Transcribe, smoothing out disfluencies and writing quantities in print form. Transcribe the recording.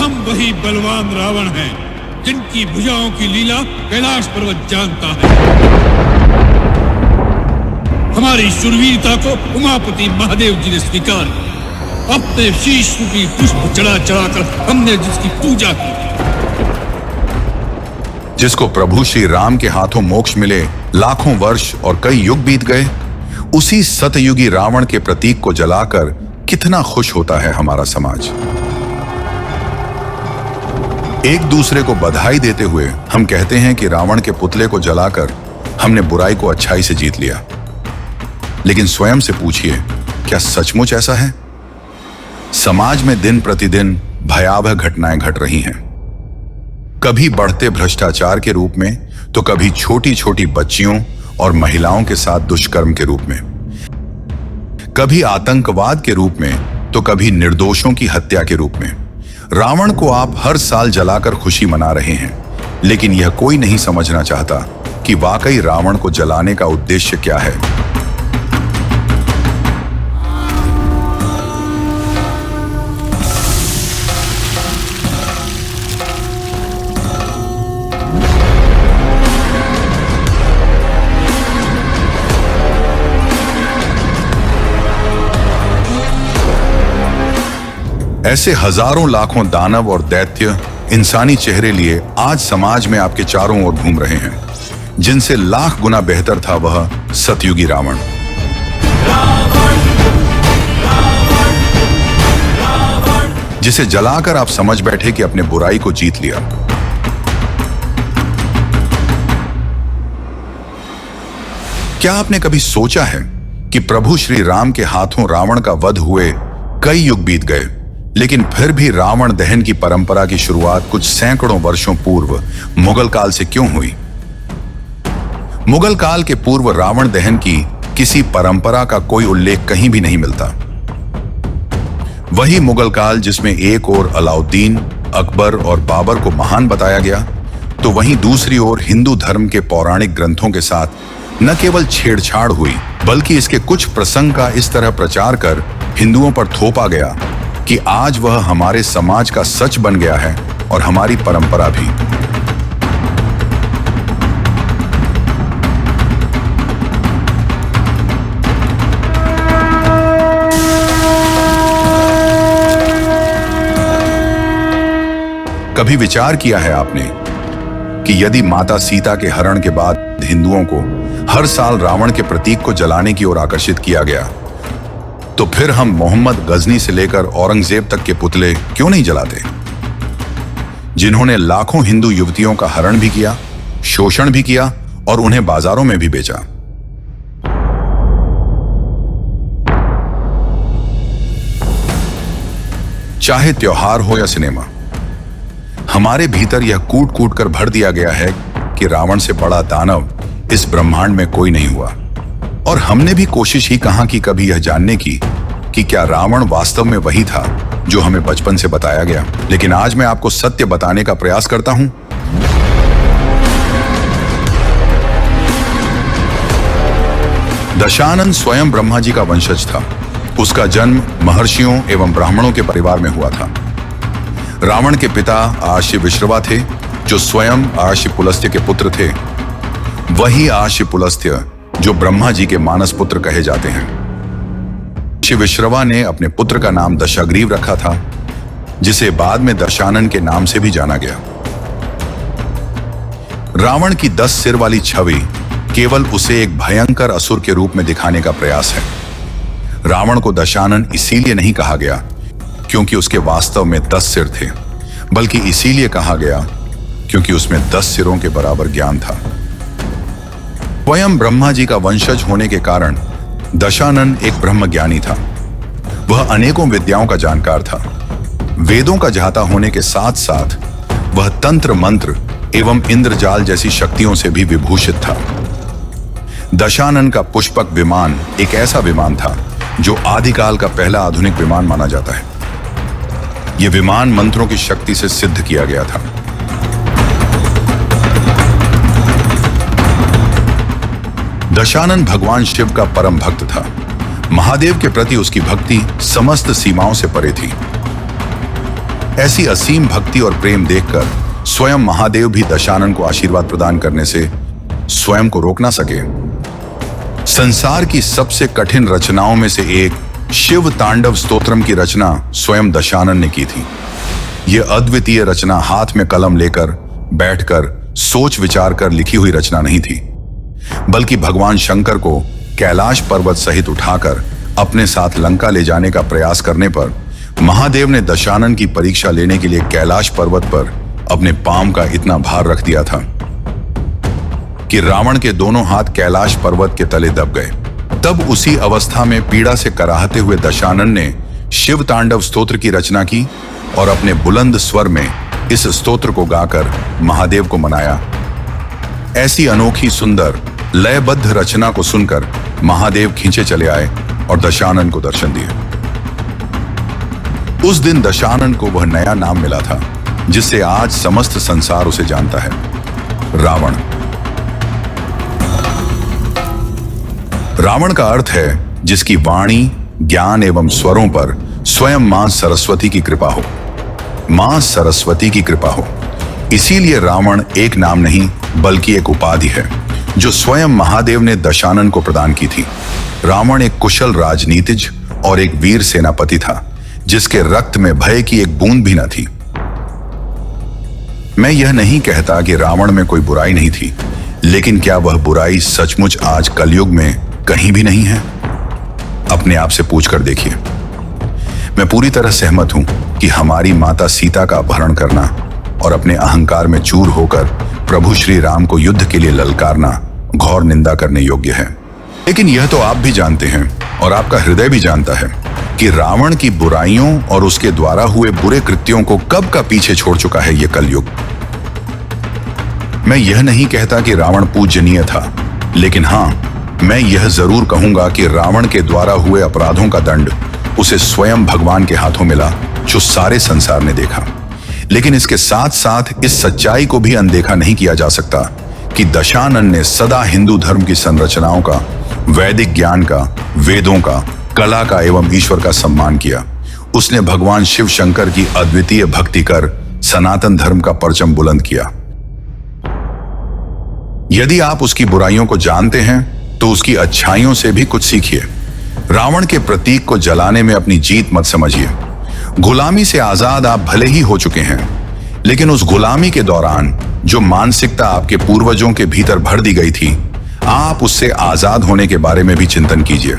हम वही बलवान रावण हैं, जिनकी भुजाओं की लीला कैलाश पर्वत जानता है। हमारी शूरवीरता को उमापति महादेव जी ने स्वीकार किया। अपने शीश रूपी पुष्प चढ़ा चढ़ाकर हमने जिसकी पूजा की, जिसको प्रभु श्री राम के हाथों मोक्ष मिले, लाखों वर्ष और कई युग बीत गए, उसी सतयुगी रावण के प्रतीक को जलाकर कितना खुश होता है हमारा समाज। एक दूसरे को बधाई देते हुए हम कहते हैं कि रावण के पुतले को जलाकर हमने बुराई को अच्छाई से जीत लिया। लेकिन स्वयं से पूछिए, क्या सचमुच ऐसा है? समाज में दिन प्रतिदिन भयावह घटनाएं घट रही हैं। कभी बढ़ते भ्रष्टाचार के रूप में, तो कभी छोटी छोटी बच्चियों और महिलाओं के साथ दुष्कर्म के रूप में, कभी आतंकवाद के रूप में, तो कभी निर्दोषों की हत्या के रूप में। रावण को आप हर साल जलाकर खुशी मना रहे हैं, लेकिन यह कोई नहीं समझना चाहता कि वाकई रावण को जलाने का उद्देश्य क्या है। ऐसे हजारों लाखों दानव और दैत्य इंसानी चेहरे लिए आज समाज में आपके चारों ओर घूम रहे हैं। जिनसे लाख गुना बेहतर था वह सतयुगी रावण। जिसे जलाकर आप समझ बैठे कि अपने बुराई को जीत लिया। क्या आपने कभी सोचा है कि प्रभु श्री राम के हाथों रावण का वध हुए कई युग बीत गए, लेकिन फिर भी रावण दहन की परंपरा की शुरुआत कुछ सैकड़ों वर्षों पूर्व मुगल काल से क्यों हुई? मुगल काल के पूर्व रावण दहन की किसी परंपरा का कोई उल्लेख कहीं भी नहीं मिलता। वही मुगल काल जिसमें एक ओर अलाउद्दीन, अकबर और बाबर को महान बताया गया, तो वहीं दूसरी ओर हिंदू धर्म के पौराणिक ग्रंथों के साथ न केवल छेड़छाड़ हुई, बल्कि इसके कुछ प्रसंग का इस तरह प्रचार कर हिंदुओं पर थोपा गया कि आज वह हमारे समाज का सच बन गया है और हमारी परंपरा भी। कभी विचार किया है आपने कि यदि माता सीता के हरण के बाद हिंदुओं को हर साल रावण के प्रतीक को जलाने की ओर आकर्षित किया गया, तो फिर हम मोहम्मद गजनी से लेकर औरंगजेब तक के पुतले क्यों नहीं जलाते, जिन्होंने लाखों हिंदू युवतियों का हरण भी किया, शोषण भी किया और उन्हें बाजारों में भी बेचा। चाहे त्योहार हो या सिनेमा, हमारे भीतर यह कूट कूट कर भर दिया गया है कि रावण से बड़ा दानव इस ब्रह्मांड में कोई नहीं हुआ। और हमने भी कोशिश ही कहां की कभी यह जानने की कि क्या रावण वास्तव में वही था जो हमें बचपन से बताया गया। लेकिन आज मैं आपको सत्य बताने का प्रयास करता हूं। दशानन स्वयं ब्रह्मा जी का वंशज था। उसका जन्म महर्षियों एवं ब्राह्मणों के परिवार में हुआ था। रावण के पिता आर्षि विश्रवा थे, जो स्वयं आर्षि पुलस्त्य के पुत्र थे। वही आर्षि पुलस्त्य जो ब्रह्मा जी के मानस पुत्र कहे जाते हैं। आर्षि विश्रवा ने अपने पुत्र का नाम दशाग्रीव रखा था, जिसे बाद में दशानन के नाम से भी जाना गया। रावण की 10 सिर वाली छवि केवल उसे एक भयंकर असुर के रूप में दिखाने का प्रयास है। रावण को दशानन इसीलिए नहीं कहा गया क्योंकि उसके वास्तव में 10 सिर थे, बल्कि इसीलिए कहा गया क्योंकि उसमें 10 सिरों के बराबर ज्ञान था। स्वयं ब्रह्मा जी का वंशज होने के कारण दशानन एक ब्रह्मज्ञानी था। वह अनेकों विद्याओं का जानकार था। वेदों का जाता होने के साथ साथ वह तंत्र मंत्र एवं इंद्रजाल जैसी शक्तियों से भी विभूषित था। दशानन का पुष्पक विमान एक ऐसा विमान था जो आदिकाल का पहला आधुनिक विमान माना जाता है। यह विमान मंत्रों की शक्ति से सिद्ध किया गया था। दशानन भगवान शिव का परम भक्त था। महादेव के प्रति उसकी भक्ति समस्त सीमाओं से परे थी। ऐसी असीम भक्ति और प्रेम देखकर स्वयं महादेव भी दशानन को आशीर्वाद प्रदान करने से स्वयं को रोक ना सके। संसार की सबसे कठिन रचनाओं में से एक शिव तांडव स्तोत्रम की रचना स्वयं दशानन ने की थी। यह अद्वितीय रचना हाथ में कलम लेकर बैठकर सोच विचार कर लिखी हुई रचना नहीं थी, बल्कि भगवान शंकर को कैलाश पर्वत सहित उठाकर अपने साथ लंका ले जाने का प्रयास करने पर महादेव ने दशानन की परीक्षा लेने के लिए कैलाश पर्वत पर अपने पांव का इतना भार रख दिया था कि रावण के दोनों हाथ कैलाश पर्वत के तले दब गए। तब उसी अवस्था में पीड़ा से कराहते हुए दशानन ने शिव तांडव स्तोत्र की रचना की और अपने बुलंद स्वर में इस स्तोत्र को गाकर महादेव को मनाया। ऐसी अनोखी सुंदर लयबद्ध रचना को सुनकर महादेव खींचे चले आए और दशानन को दर्शन दिए। उस दिन दशानन को वह नया नाम मिला था जिससे आज समस्त संसार उसे जानता है, रावण। रावण का अर्थ है जिसकी वाणी, ज्ञान एवं स्वरों पर स्वयं मां सरस्वती की कृपा हो। मां सरस्वती की कृपा हो, इसीलिए रावण एक नाम नहीं बल्कि एक उपाधि है जो स्वयं महादेव ने दशानन को प्रदान की थी। रावण एक कुशल राजनीतिज्ञ और एक वीर सेनापति था जिसके रक्त में भय की एक बूंद भी न थी। मैं यह नहीं कहता कि रावण में कोई बुराई नहीं थी, लेकिन क्या वह बुराई सचमुच आज कलयुग में कहीं भी नहीं है? अपने आप से पूछकर देखिए। मैं पूरी तरह सहमत हूं कि हमारी माता सीता का अपहरण करना और अपने अहंकार में चूर होकर प्रभु श्री राम को युद्ध के लिए ललकारना घोर निंदा करने योग्य है। लेकिन यह तो आप भी जानते हैं और आपका हृदय भी जानता है कि रावण की बुराइयों और उसके द्वारा हुए बुरे कृत्यों को कब का पीछे छोड़ चुका है यह कलयुग। मैं यह नहीं कहता कि रावण पूजनीय था, लेकिन हां, मैं यह जरूर कहूंगा कि रावण के द्वारा हुए अपराधों का दंड उसे स्वयं भगवान के हाथों मिला, जो सारे संसार ने देखा। लेकिन इसके साथ साथ इस सच्चाई को भी अनदेखा नहीं किया जा सकता कि दशानन ने सदा हिंदू धर्म की संरचनाओं का, वैदिक ज्ञान का, वेदों का, कला का एवं ईश्वर का सम्मान किया। उसने भगवान शिव शंकर की अद्वितीय भक्ति कर सनातन धर्म का परचम बुलंद किया। यदि आप उसकी बुराइयों को जानते हैं तो उसकी अच्छाइयों से भी कुछ सीखिए। रावण के प्रतीक को जलाने में अपनी जीत मत समझिए। गुलामी से आजाद आप भले ही हो चुके हैं, लेकिन उस गुलामी के दौरान जो मानसिकता आपके पूर्वजों के भीतर भर दी गई थी, आप उससे आजाद होने के बारे में भी चिंतन कीजिए।